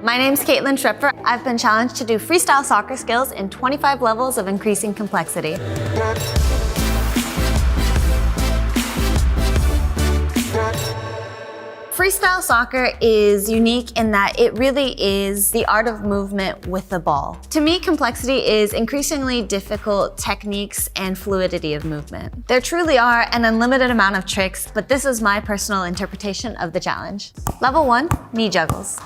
My name's Caitlyn Schrepfer. I've been challenged to do freestyle soccer skills in 25 levels of increasing complexity. Freestyle soccer is unique in that it really is the art of movement with the ball. To me, complexity is increasingly difficult techniques and fluidity of movement. There truly are an unlimited amount of tricks, but this is my personal interpretation of the challenge. Level 1, knee juggles.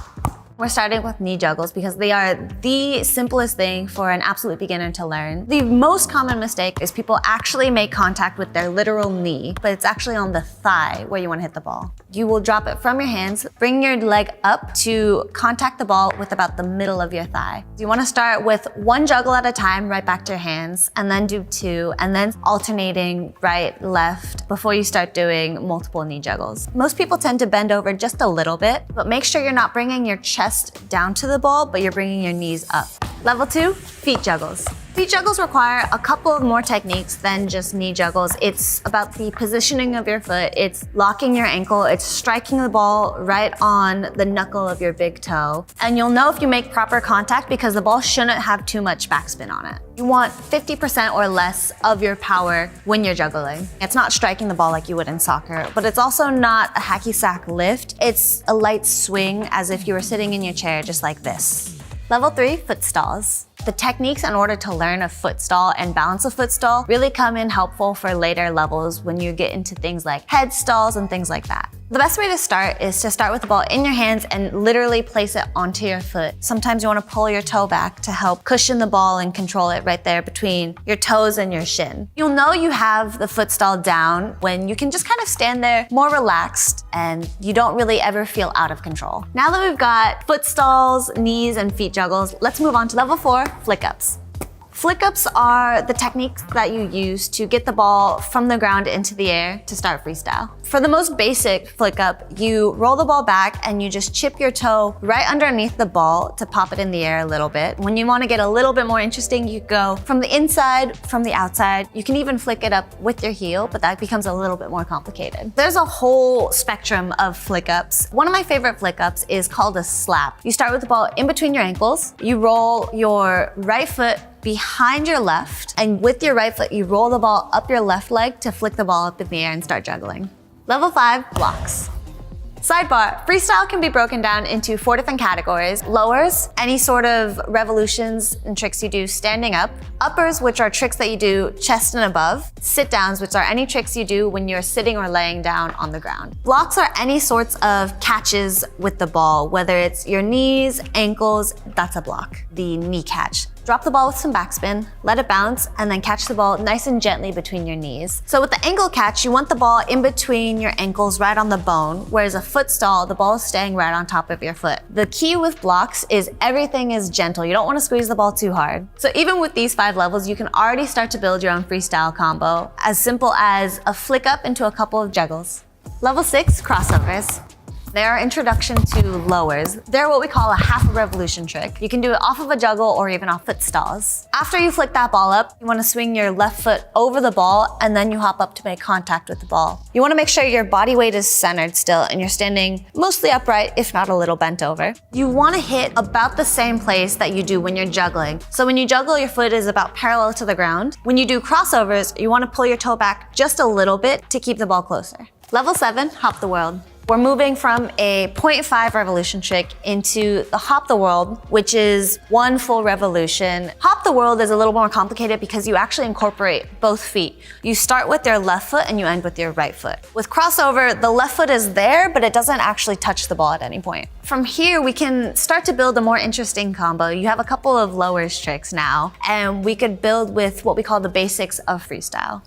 We're starting with knee juggles because they are the simplest thing for an absolute beginner to learn. The most common mistake is people actually make contact with their literal knee, but it's actually on the thigh where you want to hit the ball. You will drop it from your hands, bring your leg up to contact the ball with about the middle of your thigh. You want to start with one juggle at a time, right back to your hands, and then do two, and then alternating right, left, before you start doing multiple knee juggles. Most people tend to bend over just a little bit, but make sure you're not bringing your chest down to the ball, but you're bringing your knees up. Level 2, feet juggles. Feet juggles require a couple of more techniques than just knee juggles. It's about the positioning of your foot, it's locking your ankle, it's striking the ball right on the knuckle of your big toe. And you'll know if you make proper contact because the ball shouldn't have too much backspin on it. You want 50% or less of your power when you're juggling. It's not striking the ball like you would in soccer, but it's also not a hacky sack lift. It's a light swing as if you were sitting in your chair just like this. Level 3, foot stalls. The techniques in order to learn a foot stall and balance a foot stall really come in helpful for later levels when you get into things like head stalls and things like that. The best way to start is to start with the ball in your hands and literally place it onto your foot. Sometimes you want to pull your toe back to help cushion the ball and control it right there between your toes and your shin. You'll know you have the foot stall down when you can just kind of stand there more relaxed and you don't really ever feel out of control. Now that we've got foot stalls, knees, and feet juggles, let's move on to level 4, flick-ups. Flick-ups are the techniques that you use to get the ball from the ground into the air to start freestyle. For the most basic flick-up, you roll the ball back and you just chip your toe right underneath the ball to pop it in the air a little bit. When you want to get a little bit more interesting, you go from the inside, from the outside. You can even flick it up with your heel, but that becomes a little bit more complicated. There's a whole spectrum of flick-ups. One of my favorite flick-ups is called a slap. You start with the ball in between your ankles. You roll your right foot behind your left, and with your right foot, you roll the ball up your left leg to flick the ball up in the air and start juggling. Level 5, blocks. Sidebar, freestyle can be broken down into 4 different categories. Lowers, any sort of revolutions and tricks you do standing up. Uppers, which are tricks that you do chest and above. Sit downs, which are any tricks you do when you're sitting or laying down on the ground. Blocks are any sorts of catches with the ball, whether it's your knees, ankles, that's a block, the knee catch. Drop the ball with some backspin, let it bounce, and then catch the ball nice and gently between your knees. So with the ankle catch, you want the ball in between your ankles right on the bone, whereas a foot stall, the ball is staying right on top of your foot. The key with blocks is everything is gentle. You don't want to squeeze the ball too hard. So even with these 5 levels, you can already start to build your own freestyle combo, as simple as a flick up into a couple of juggles. Level 6, crossovers. They're our introduction to lowers. They're what we call a half a revolution trick. You can do it off of a juggle or even off foot stalls. After you flick that ball up, you want to swing your left foot over the ball and then you hop up to make contact with the ball. You want to make sure your body weight is centered still and you're standing mostly upright, if not a little bent over. You want to hit about the same place that you do when you're juggling. So when you juggle, your foot is about parallel to the ground. When you do crossovers, you want to pull your toe back just a little bit to keep the ball closer. Level 7, hop the world. We're moving from a 0.5 revolution trick into the hop the world, which is 1 full revolution. Hop the world is a little more complicated because you actually incorporate both feet. You start with your left foot and you end with your right foot. With crossover, the left foot is there, but it doesn't actually touch the ball at any point. From here, we can start to build a more interesting combo. You have a couple of lowers tricks now, and we could build with what we call the basics of freestyle.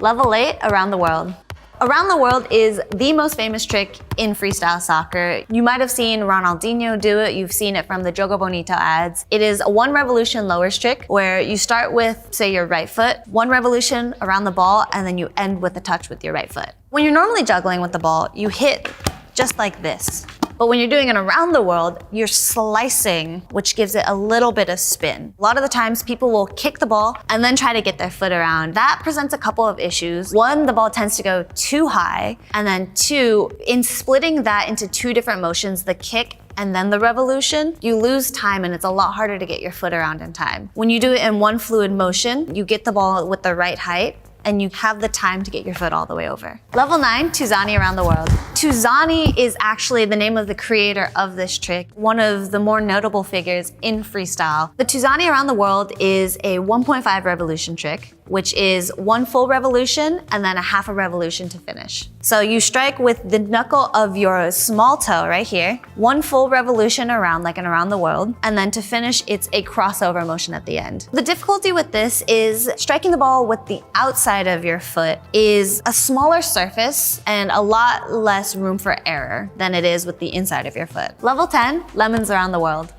Level 8, around the world. Around the world is the most famous trick in freestyle soccer. You might have seen Ronaldinho do it. You've seen it from the Jogo Bonito ads. It is a 1 revolution lowers trick where you start with, say, your right foot, 1 revolution around the ball, and then you end with a touch with your right foot. When you're normally juggling with the ball, you hit just like this. But when you're doing it around the world, you're slicing, which gives it a little bit of spin. A lot of the times people will kick the ball and then try to get their foot around. That presents a couple of issues. 1, the ball tends to go too high. And then 2, in splitting that into 2 different motions, the kick and then the revolution, you lose time and it's a lot harder to get your foot around in time. When you do it in one fluid motion, you get the ball with the right height and you have the time to get your foot all the way over. Level 9, Tuzani around the world. Tuzani is actually the name of the creator of this trick, one of the more notable figures in freestyle. The Tuzani around the world is a 1.5 revolution trick, which is one full revolution and then a half a revolution to finish. So you strike with the knuckle of your small toe right here, one full revolution around, like an around the world, and then to finish, it's a crossover motion at the end. The difficulty with this is striking the ball with the outside of your foot is a smaller surface and a lot less room for error than it is with the inside of your foot. Level 10, lemons around the world.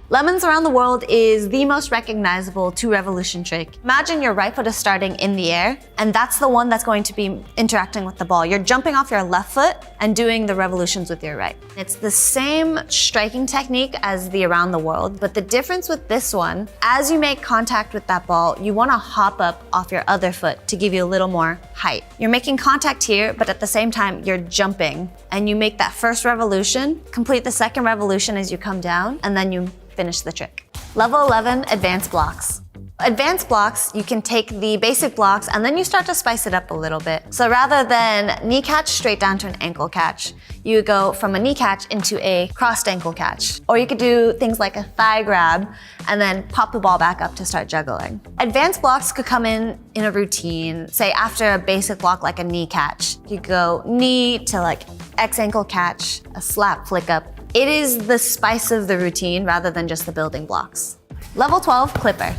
Lemons around the world is the most recognizable two revolution trick. Imagine your right foot is starting in the air, and that's the one that's going to be interacting with the ball. You're jumping off your left foot and doing the revolutions with your right. It's the same striking technique as the around the world, but the difference with this one, as you make contact with that ball, you want to hop up off your other foot to give you a little more height. You're making contact here, but at the same time, you're jumping, and you make that first revolution, complete the second revolution as you come down, and then you finish the trick. Level 11, advanced blocks. Advanced blocks, you can take the basic blocks and then you start to spice it up a little bit. So rather than knee catch straight down to an ankle catch, you go from a knee catch into a crossed ankle catch. Or you could do things like a thigh grab and then pop the ball back up to start juggling. Advanced blocks could come in a routine, say after a basic block like a knee catch. You go knee to like X ankle catch, a slap flick up. It is the spice of the routine rather than just the building blocks. Level 12, clipper.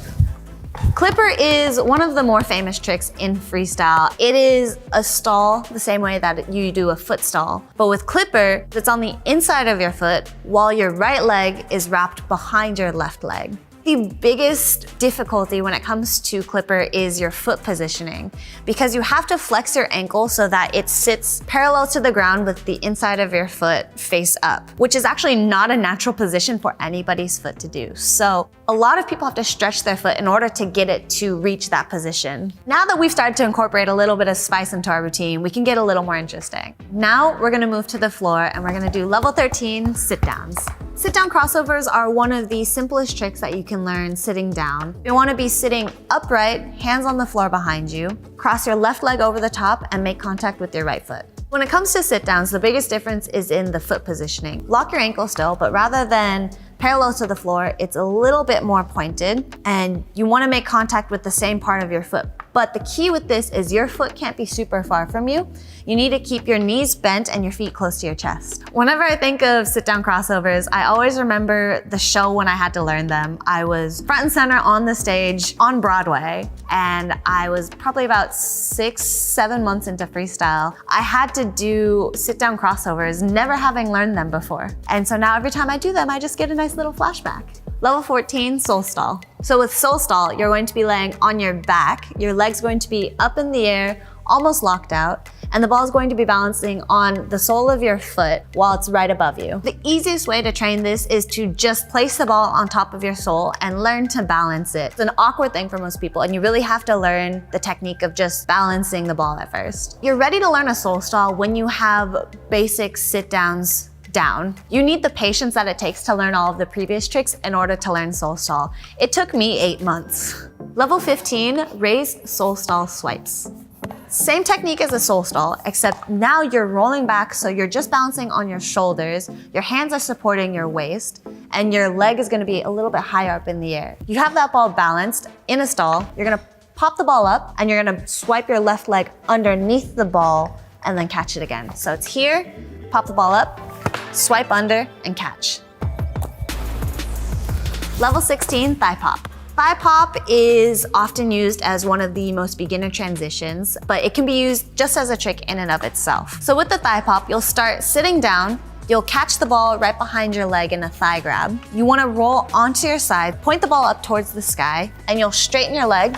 Clipper is one of the more famous tricks in freestyle. It is a stall the same way that you do a foot stall, but with clipper, it's on the inside of your foot while your right leg is wrapped behind your left leg. The biggest difficulty when it comes to clipper is your foot positioning, because you have to flex your ankle so that it sits parallel to the ground with the inside of your foot face up, which is actually not a natural position for anybody's foot to do. So a lot of people have to stretch their foot in order to get it to reach that position. Now that we've started to incorporate a little bit of spice into our routine, we can get a little more interesting. Now we're gonna move to the floor and we're gonna do level 13, sit downs. Sit down crossovers are one of the simplest tricks that you can learn sitting down. You want to be sitting upright, hands on the floor behind you, cross your left leg over the top and make contact with your right foot. When it comes to sit downs, the biggest difference is in the foot positioning. Lock your ankle still, but rather than parallel to the floor, it's a little bit more pointed and you want to make contact with the same part of your foot. But the key with this is your foot can't be super far from you. You need to keep your knees bent and your feet close to your chest. Whenever I think of sit-down crossovers, I always remember the show when I had to learn them. I was front and center on the stage on Broadway, and I was probably about 6-7 months into freestyle. I had to do sit-down crossovers, never having learned them before. And so now every time I do them, I just get a nice little flashback. Level 14, soul stall. So with soul stall, you're going to be laying on your back. Your leg's going to be up in the air, almost locked out, and the ball is going to be balancing on the sole of your foot while it's right above you. The easiest way to train this is to just place the ball on top of your sole and learn to balance it. It's an awkward thing for most people, and you really have to learn the technique of just balancing the ball at first. You're ready to learn a soul stall when you have basic sit downs down. You need the patience that it takes to learn all of the previous tricks in order to learn soul stall. It took me 8 months. Level 15, raised soul stall swipes. Same technique as a soul stall, except now you're rolling back, so you're just balancing on your shoulders, your hands are supporting your waist, and your leg is gonna be a little bit higher up in the air. You have that ball balanced in a stall, you're gonna pop the ball up, and you're gonna swipe your left leg underneath the ball, and then catch it again. So it's here, pop the ball up, swipe under, and catch. Level 16, thigh pop. Thigh pop is often used as one of the most beginner transitions, but it can be used just as a trick in and of itself. So with the thigh pop, you'll start sitting down, you'll catch the ball right behind your leg in a thigh grab. You wanna roll onto your side, point the ball up towards the sky, and you'll straighten your leg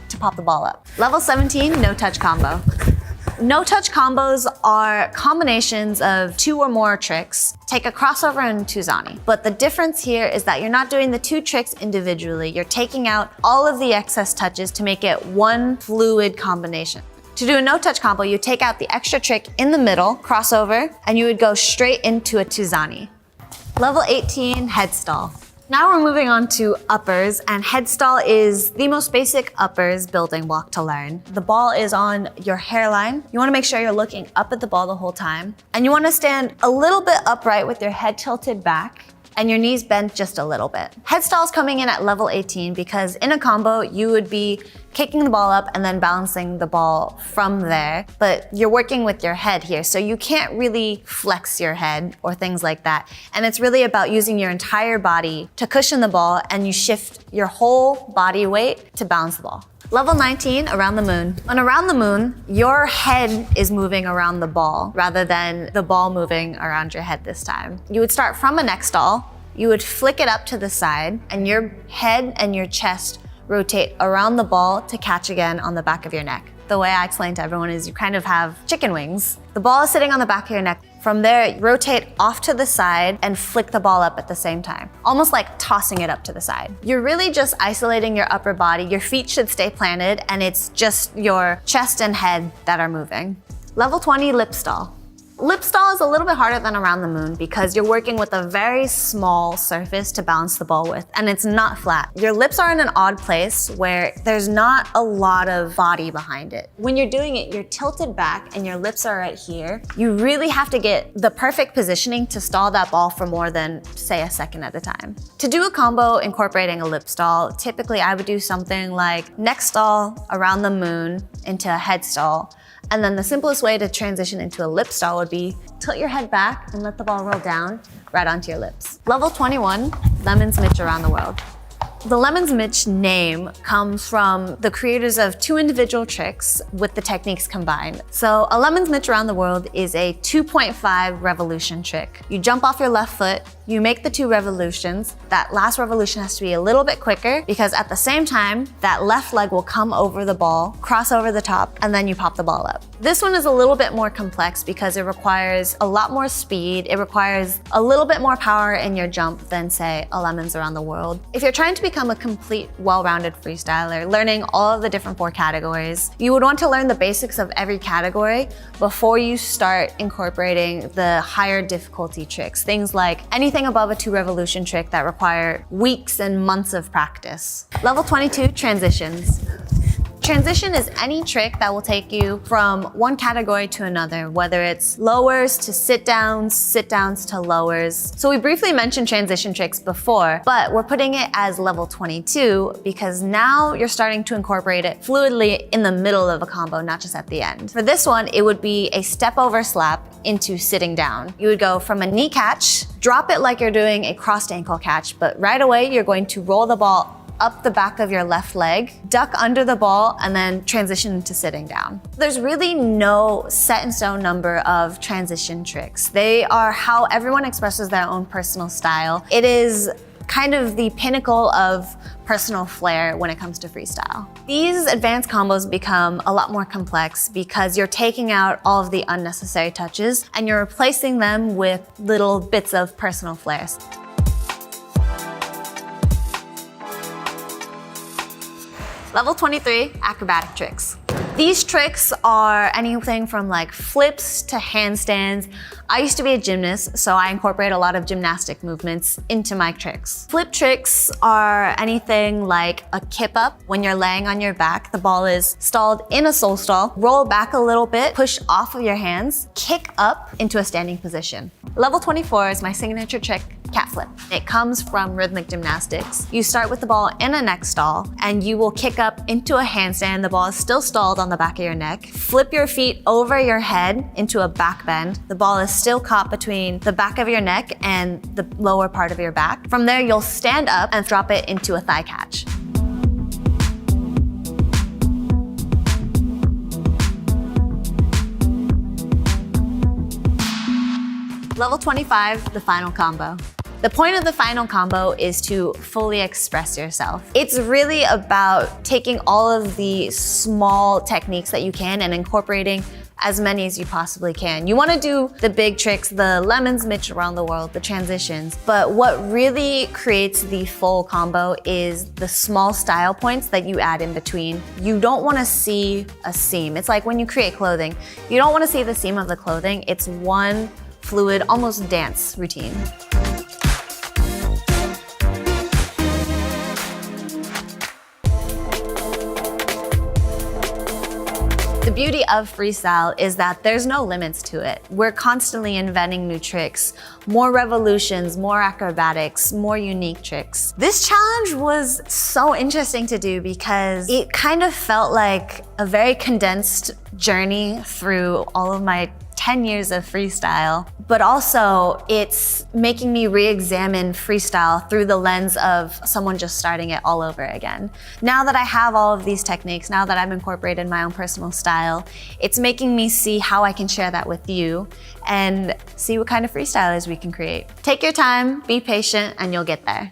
to pop the ball up. Level 17, no touch combo. No-touch combos are combinations of 2 or more tricks. Take a crossover and Tuzani. But the difference here is that you're not doing the 2 tricks individually. You're taking out all of the excess touches to make it one fluid combination. To do a no-touch combo, you take out the extra trick in the middle, crossover, and you would go straight into a Tuzani. Level 18, head stall. Now we're moving on to uppers, and head stall is the most basic uppers building block to learn. The ball is on your hairline. You wanna make sure you're looking up at the ball the whole time. And you wanna stand a little bit upright with your head tilted back and your knees bent just a little bit. Head stall's coming in at level 18 because in a combo, you would be kicking the ball up and then balancing the ball from there, but you're working with your head here, so you can't really flex your head or things like that. And it's really about using your entire body to cushion the ball, and you shift your whole body weight to balance the ball. Level 19, around the moon. On around the moon, your head is moving around the ball rather than the ball moving around your head this time. You would start from a neck stall, you would flick it up to the side, and your head and your chest rotate around the ball to catch again on the back of your neck. The way I explain to everyone is you kind of have chicken wings. The ball is sitting on the back of your neck. From there, rotate off to the side and flick the ball up at the same time, almost like tossing it up to the side. You're really just isolating your upper body. Your feet should stay planted, and it's just your chest and head that are moving. Level 20, lip stall. Lip stall is a little bit harder than around the moon because you're working with a very small surface to balance the ball with, and it's not flat. Your lips are in an odd place where there's not a lot of body behind it. When you're doing it, you're tilted back and your lips are right here. You really have to get the perfect positioning to stall that ball for more than, say, a second at a time. To do a combo incorporating a lip stall, typically I would do something like neck stall, around the moon, into a head stall. And then the simplest way to transition into a lip stall would be tilt your head back and let the ball roll down right onto your lips. Level 21, Lemons Mitch around the world. The Lemons Mitch name comes from the creators of two individual tricks with the techniques combined. So a Lemons Mitch around the world is a 2.5 revolution trick. You jump off your left foot, you make the 2 revolutions. That last revolution has to be a little bit quicker because at the same time, that left leg will come over the ball, cross over the top, and then you pop the ball up. This one is a little bit more complex because it requires a lot more speed. It requires a little bit more power in your jump than, say, a Lemons around the world. If you're trying to become a complete, well-rounded freestyler, learning all of the different 4 categories, you would want to learn the basics of every category before you start incorporating the higher difficulty tricks. Things like anything above a 2 revolution trick that require weeks and months of practice. Level 22, transitions. Transition is any trick that will take you from one category to another, whether it's lowers to sit-downs to lowers. So we briefly mentioned transition tricks before, but we're putting it as level 22 because now you're starting to incorporate it fluidly in the middle of a combo, not just at the end. For this one, it would be a step over slap into sitting down. You would go from a knee catch, drop it like you're doing a crossed ankle catch, but right away you're going to roll the ball up the back of your left leg, duck under the ball, and then transition into sitting down. There's really no set in stone number of transition tricks. They are how everyone expresses their own personal style. It is kind of the pinnacle of personal flair when it comes to freestyle. These advanced combos become a lot more complex because you're taking out all of the unnecessary touches and you're replacing them with little bits of personal flair. Level 23, acrobatic tricks. These tricks are anything from like flips to handstands. I used to be a gymnast, so I incorporate a lot of gymnastic movements into my tricks. Flip tricks are anything like a kip up. When you're laying on your back, the ball is stalled in a soul stall, roll back a little bit, push off of your hands, kick up into a standing position. Level 24 is my signature trick, cat flip. It comes from rhythmic gymnastics. You start with the ball in a neck stall and you will kick up into a handstand. The ball is still stalled on the back of your neck. Flip your feet over your head into a back bend. The ball is still caught between the back of your neck and the lower part of your back. From there, you'll stand up and drop it into a thigh catch. Level 25, the final combo. The point of the final combo is to fully express yourself. It's really about taking all of the small techniques that you can and incorporating as many as you possibly can. You wanna do the big tricks, the lemons Mitch around the world, the transitions, but what really creates the full combo is the small style points that you add in between. You don't wanna see a seam. It's like when you create clothing, you don't wanna see the seam of the clothing. It's one fluid, almost dance routine. beauty of freestyle is that there's no limits to it. We're constantly inventing new tricks, more revolutions, more acrobatics, more unique tricks. This challenge was so interesting to do because it kind of felt like a very condensed journey through all of my 10 years of freestyle, but also it's making me re-examine freestyle through the lens of someone just starting it all over again. Now that I have all of these techniques, now that I've incorporated my own personal style, it's making me see how I can share that with you and see what kind of freestylers we can create. Take your time, be patient, and you'll get there.